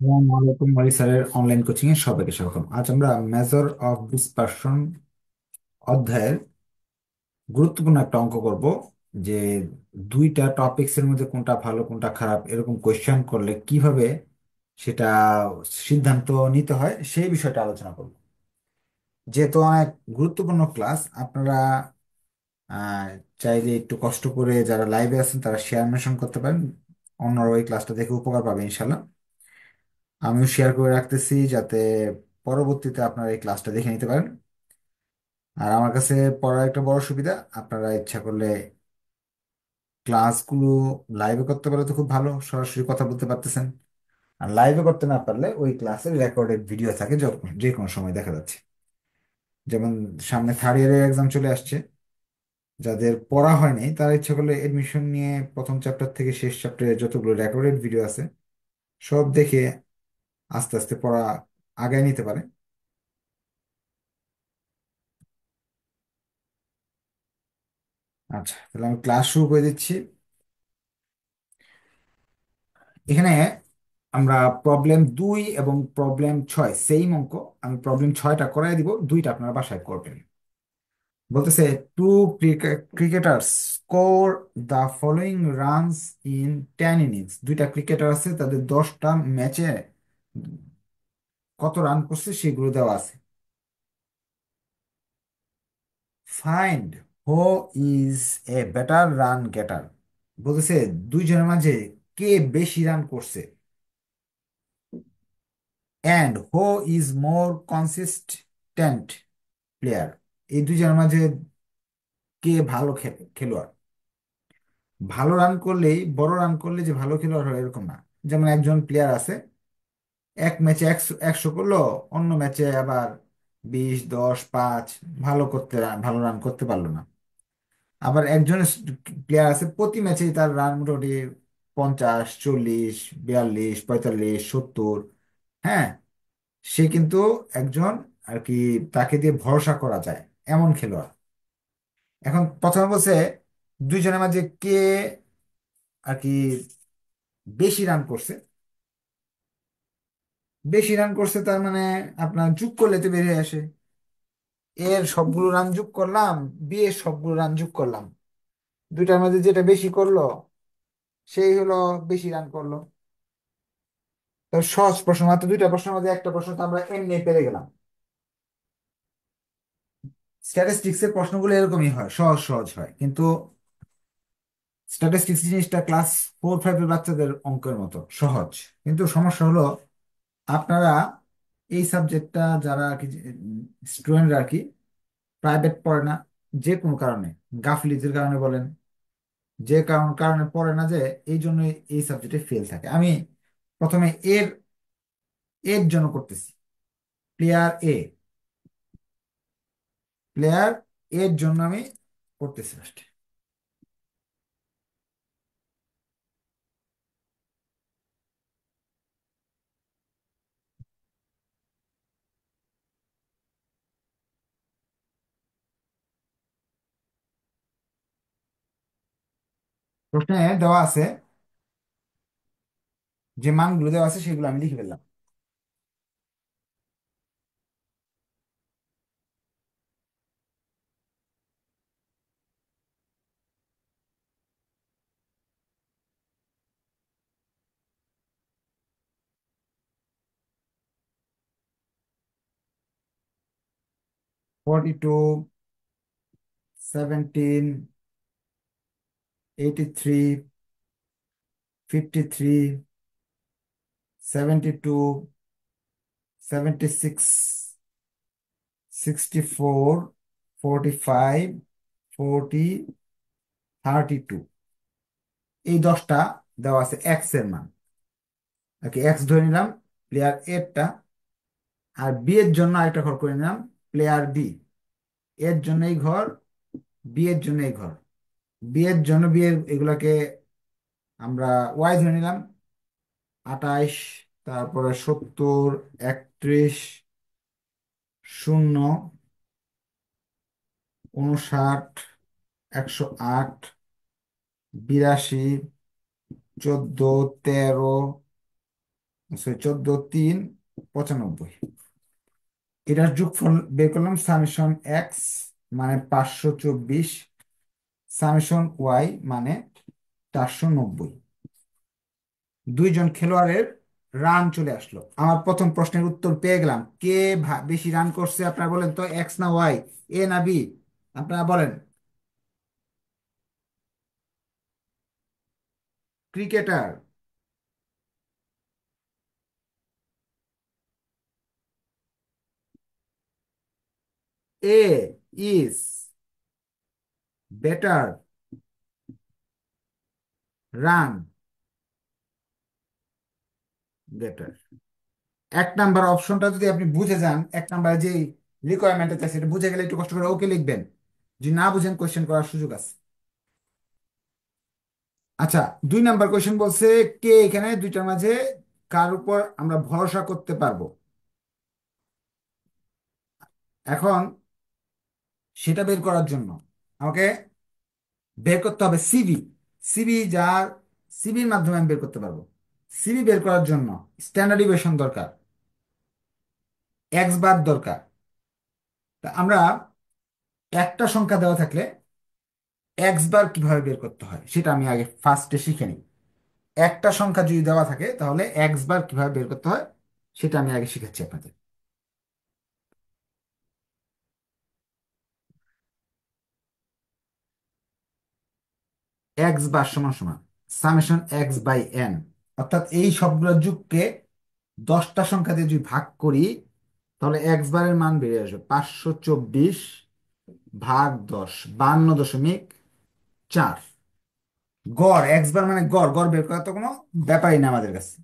আসসালামু আলাইকুম মলি স্যারের অনলাইন কোচিং এ সবাইকে স্বাগতম। আজ আমরা মেজর অফ ডিসপারশন অধ্যায়ের গুরুত্বপূর্ণ একটা অঙ্ক করব। যে দুইটা টপিকস এর মধ্যে কোনটা ভালো কোনটা খারাপ এরকম কোয়েশ্চেন করলে কিভাবে সেটা সিদ্ধান্ত নিতে হয় সেই বিষয়টা আলোচনা করব। যেহেতু অনেক গুরুত্বপূর্ণ ক্লাস, আপনারা আহ, চাইলে একটু কষ্ট করে যারা লাইভে আছেন তারা শেয়ার মেনশন করতে পারেন, অন্যরা ওই ক্লাসটা দেখে উপকার পাবে ইনশাল্লাহ। আমিও শেয়ার করে রাখতেছি যাতে পরবর্তীতে আপনারা এই ক্লাসটা দেখে নিতে পারেন। আর আমার কাছে পড়ার একটা বড় সুবিধা, আপনারা ইচ্ছা করলে ক্লাসগুলো লাইভে করতে পারলে তো খুব ভালো, সরাসরি কথা বলতে পারতেছেন। আর লাইভে করতে না পারলে ওই ক্লাসের রেকর্ডেড ভিডিও থাকে, যখন যে কোনো সময় দেখা যাচ্ছে। যেমন সামনে থার্ড ইয়ারের এক্সাম চলে আসছে, যাদের পড়া হয়নি তারা ইচ্ছা করলে এডমিশন নিয়ে প্রথম চ্যাপ্টার থেকে শেষ চ্যাপ্টারে যতগুলো রেকর্ডেড ভিডিও আছে সব দেখে আস্তে আস্তে পড়া আগায় নিতে পারে। আচ্ছা, তাহলে আমি ক্লাস শুরু করে দিচ্ছি। এখানে আমরা প্রবলেম 2 এবং প্রবলেম 6 সেম অঙ্ক। আমি প্রবলেম 6টা করাই দিব, দুইটা আপনারা বাসায় করবেন। বলতেছে two cricketers score the following runs in 10 innings. দুইটা ক্রিকেটার আছে, তাদের 10টা ম্যাচে কত রান করছে সেগুলো দেওয়া আছে। Find who is a better run গেটার। বলতেছে দুইজনের মাঝে কে বেশি রান করছে, and who is more consistent player. এই দুজনের মাঝে কে ভালো খেলোয়াড়। ভালো রান করলেই, বড় রান করলে যে ভালো খেলোয়াড় হয় এরকম না। যেমন একজন প্লেয়ার আছে, এক ম্যাচে 100 করলো, অন্য ম্যাচে আবার 20, 10, 5 ভালো রান করতে পারলো না। আবার একজন প্লেয়ার আছে প্রতি ম্যাচেই তার রান মোটামুটি 50, 40, 42, 45, 70। হ্যাঁ, সে কিন্তু একজন আর কি, তাকে দিয়ে ভরসা করা যায় এমন খেলোয়াড়। এখন প্রথমে বলছে দুইজনের মাঝে কে আর কি বেশি রান করছে। বেশি রান করছে তার মানে আপনার যোগ করলে তো বেরিয়ে আসে, এর সবগুলো রান যোগ করলাম, বি এর সবগুলো রান যোগ করলাম, দুইটার মধ্যে যেটা বেশি করলো সেই হলো বেশি রান করলো। তো সহজ প্রশ্ন, মাত্র দুইটা প্রশ্নের মধ্যে একটা প্রশ্ন তো আমরা এমনি পেরে গেলাম। স্ট্যাটিস্টিক্স এর প্রশ্নগুলো এরকমই হয়, সহজ সহজ হয়, কিন্তু স্ট্যাটিস্টিক্স জিনিসটা ক্লাস 4, 5 এর বাচ্চাদের অঙ্কের মতো সহজ। কিন্তু সমস্যা হলো আপনারা এই সাবজেক্টটা যারা আর কি স্টুডেন্টরা আর কি প্রাইভেট পড়ে না, যে কোনো কারণে, গাফিলতির কারণে বলেন, যে কারণে পড়ে না, যে এই জন্য এই সাবজেক্টে ফেল থাকে। আমি প্রথমে এর এর জন্য করতেছি। প্লেয়ার এ, প্লেয়ার এর জন্য আমি করতেছি ফার্স্ট। প্রশ্নে দেওয়া আছে, যে মানগুলো দেওয়া আছে সেগুলো আমি লিখে ফেললাম। 42, 17, 83, 53, 72, 76, 64, 45, 40, 32। এই 10টা দেওয়া আছে এক্স এর মান। ওকে, এক্স ধরে নিলাম প্লেয়ার এরটা। আর বি এর জন্য আরেকটা ঘর করে নিলাম, প্লেয়ার বি। এর জন্য এই ঘর, বি এর জন্য এই ঘর। বি এর জন্য বি এর এগুলাকে আমরা ওয়াই ধরে নিলাম। 28, তারপরে 70, 31, 0, 59, 108, 82, 14, 13, সরি 14 3 95। এটার যোগফল বের করলাম, সামেশন এক্স মানে 524, সামেশন ওয়াই মানে 490। দুইজন খেলোয়াড়ের রান চলে আসলো। আমার প্রথম প্রশ্নের উত্তর পেয়ে গেলাম। কে বেশি রান করছে আপনারা বলেন তো, এক্স না ওয়াই, এ না বি? আপনারা বলেন। Cricketer. A is better run better. এক নাম্বার অপশনটা যদি আপনি বুঝে যান, এক নাম্বার যে রিকোয়ারমেন্ট আছে সেটা বুঝে গেলে একটু কষ্ট করে ওকে লিখবেন। যদি না বুঝেন কোয়েশ্চেন করার সুযোগ আছে। আচ্ছা, 2 নাম্বার কোয়েশ্চেন বলছে, কে এখানে দুইটার মাঝে কার উপর আমরা ভরসা করতে পারবো। এখন সেটা বের করার জন্য আমাকে বের করতে হবে সিভি। সিভি যার, সিভির মাধ্যমে আমি বের করতে পারবো। সিভি বের করার জন্য স্ট্যান্ডার্ড ডিভিয়েশন দরকার, এক্স বার দরকার। তা আমরা একটা সংখ্যা দেওয়া থাকলে এক্স বার কিভাবে বের করতে হয় সেটা আমি আগে ফার্স্টে শিখে নিই। একটা সংখ্যা যদি দেওয়া থাকে তাহলে এক্স বার কিভাবে বের করতে হয় সেটা আমি আগে শিখাচ্ছি আপনাদের। এক্স বার সমান সমান সামেশন এক্স বাই এন। অর্থাৎ এই সবগুলোর যুগকে 10টা সংখ্যা দিয়ে যদি ভাগ করি তাহলে এক্স বারের মান বেড়ে আসবে 524 ভাগ 10, 52.4। গড়, এক্স বার মানে গড়, গড় বের করা তো কোনো ব্যাপারই না আমাদের কাছে।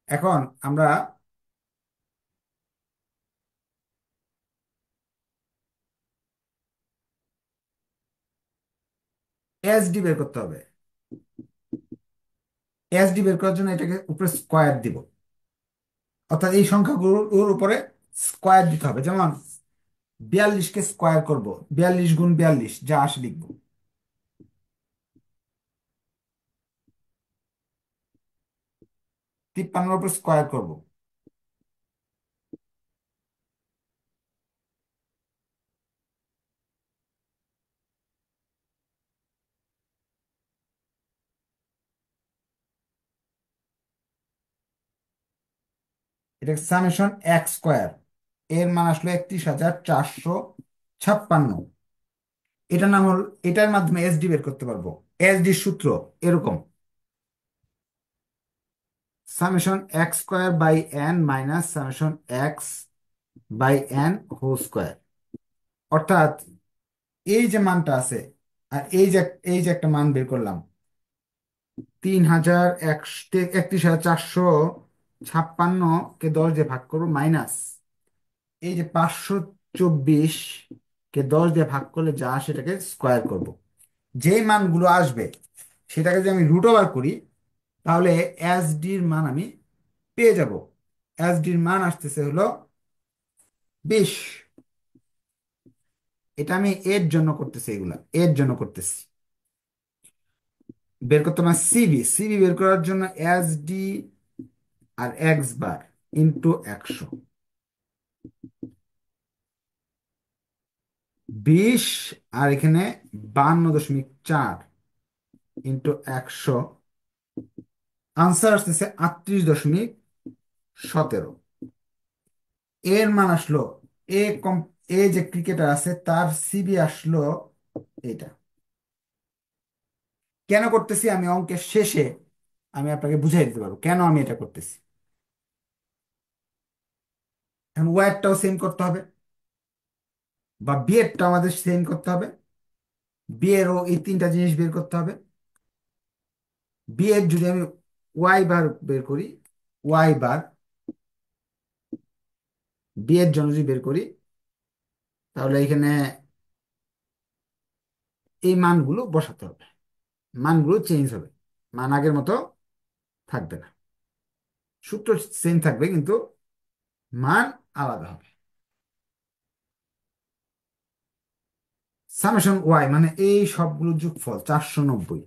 এখন আমরা এস ডি বের করতে হবে। এস ডি বের করার জন্য এটাকে উপরে স্কোয়ার দিব। অর্থাৎ এই সংখ্যাগুলোর উপরে স্কোয়ার দিতে হবে। যেমন 42কে স্কোয়ার করব, 42 গুণ 42 যা আসে লিখবো। 53-এর উপর স্কোয়ার করব। এটা সামেশন এক্স স্কোয়ার, এর মান আসলো 31,456। এটার নাম হল, এটার মাধ্যমে এস ডি বের করতে পারবো। এস ডি সূত্র এরকম, summation x square by n minus summation x by n whole square. অর্থাৎ এই যে মানটা আছে আর এই যে একটা মান বের করলাম, 31,456 কে 10 দিয়ে ভাগ করবো, মাইনাস এই যে 524 কে 10 দিয়ে ভাগ করলে যা সেটাকে স্কোয়ার করব। যেই মানগুলো আসবে সেটাকে যদি আমি রুট ওভার করি তাহলে এস ডির মান আমি পেয়ে যাব। এস ডির মান আসতেছে হলো 20। এটা আমি এর জন্য করতেছি, এগুলা এর জন্য করতেছি। বের করতে আমার সিবি, সিবি বের করার জন্য এস ডি আর এক্স বার ইন্টু 100, 20 আর এখানে 52.4 ইন্টু 100, আনসার আসতেছে 38.17। এর মান আসলো, এ কম, এ যে ক্রিকেটার আছে তার সিবি আসলো এটা। কেন করতেছি আমি অঙ্কের শেষে আমি আপনাকে বুঝাই দিতে পারবো কেন আমি এটা করতেছি। এখন ওয়ারটাও সেম করতে হবে, বা বিয়েরটা আমাদের সেম করতে হবে। বিয়েরও এই 3টা জিনিস বের করতে হবে। বিয়ের যদি আমি ওয়াই বার বের করি, ওয়াই বার বিয়ের জন্য যদি বের করি তাহলে এখানে এই মানগুলো বসাতে হবে। মানগুলো চেঞ্জ হবে, মান আগের মতো থাকবে না। সূত্র সেম থাকবে কিন্তু মান আলাদা হবে। সামেশন ওয়াই মানে এই সবগুলো যোগফল 490।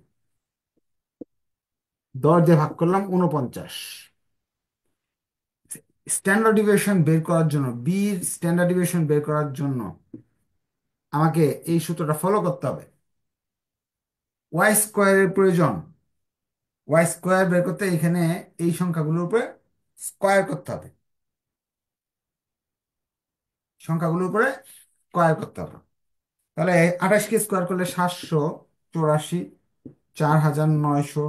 10 দিয়ে ভাগ করলাম 49। স্ট্যান্ডার্ড ডিভিয়েশন বের করার জন্য, বির স্ট্যান্ডার্ড ডিভিয়েশন বের করার জন্য আমাকে এই সূত্রটা ফলো করতে হবে। ওয়াই স্কোয়ারের প্রয়োজন। ওয়াই স্কোয়ার বের করতে এখানে এই সংখ্যাগুলোর উপরে স্কোয়ার করতে হবে, সংখ্যাগুলোর উপরে স্কোয়ার করতে হবে। তাহলে 28কে স্কোয়ার করলে 784, 4900।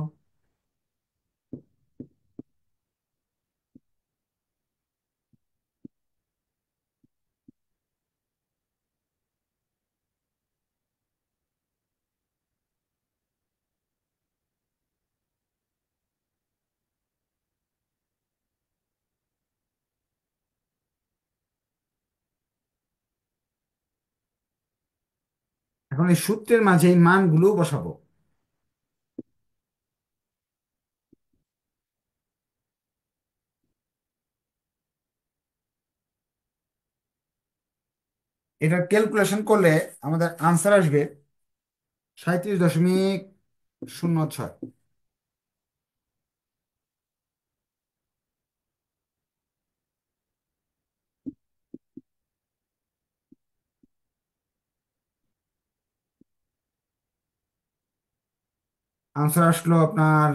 এখন এই সূত্রের মাঝে এই মানগুলো বসাবো। এটার ক্যালকুলেশন করলে আমাদের আনসার আসবে 37.06। আনসার আসলো আপনার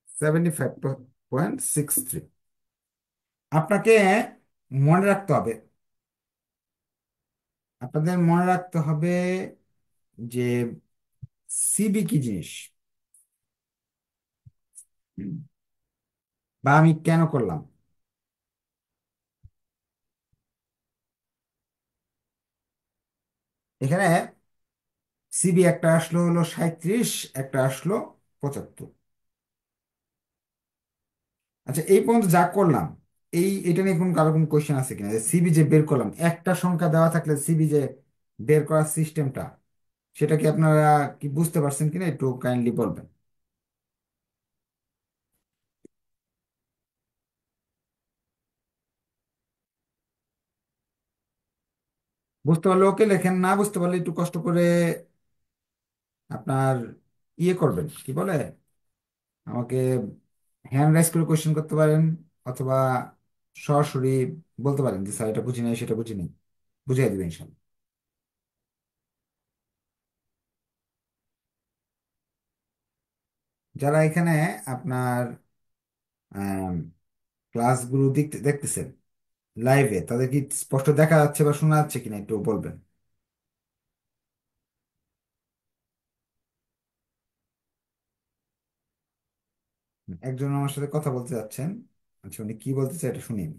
75.63। আপনাকে মনে রাখতে হবে, আপনাদের মনে রাখতে হবে যে সিবি কি জিনিস, হুম, বা আমি কেন করলাম। এখানে সিবি একটা আসলো হলো 37, একটা আসলো 75। আচ্ছা, এই পর্যন্ত যা করলাম, এটা নিয়ে কোনো কারো কোনো কোয়েশ্চেন আছে কিনা, যে সিবি যে বের করলাম, একটা সংখ্যা দেওয়া থাকলে সিবি যে বের করার সিস্টেমটা, সেটা কি আপনারা কি বুঝতে পারছেন কিনা একটু কাইন্ডলি বলবেন। বুঝতে পারলে ওকে লেখেন, না বুঝতে পারলে একটু কষ্ট করে আপনার ইয়ে করবেন, কি বলে, আমাকে হ্যান্ড রাইজ করে কোয়েশ্চেন করতে পারেন, অথবা সরাসরি বলতে পারেন যে স্যার এটা বুঝি নাই, সেটা বুঝি নাই, বুঝিয়ে দিবেন ইনশাল্লাহ। যারা এখানে আপনার ক্লাসগুলো দেখতেছেন লাইভে, তাদের কি স্পষ্ট দেখা যাচ্ছে বা শোনা যাচ্ছে কিনা একটু বলবেন। একজন আমার সাথে কথা বলতে যাচ্ছেন। আচ্ছা, উনি কি বলতে চাই এটা শুনিনি।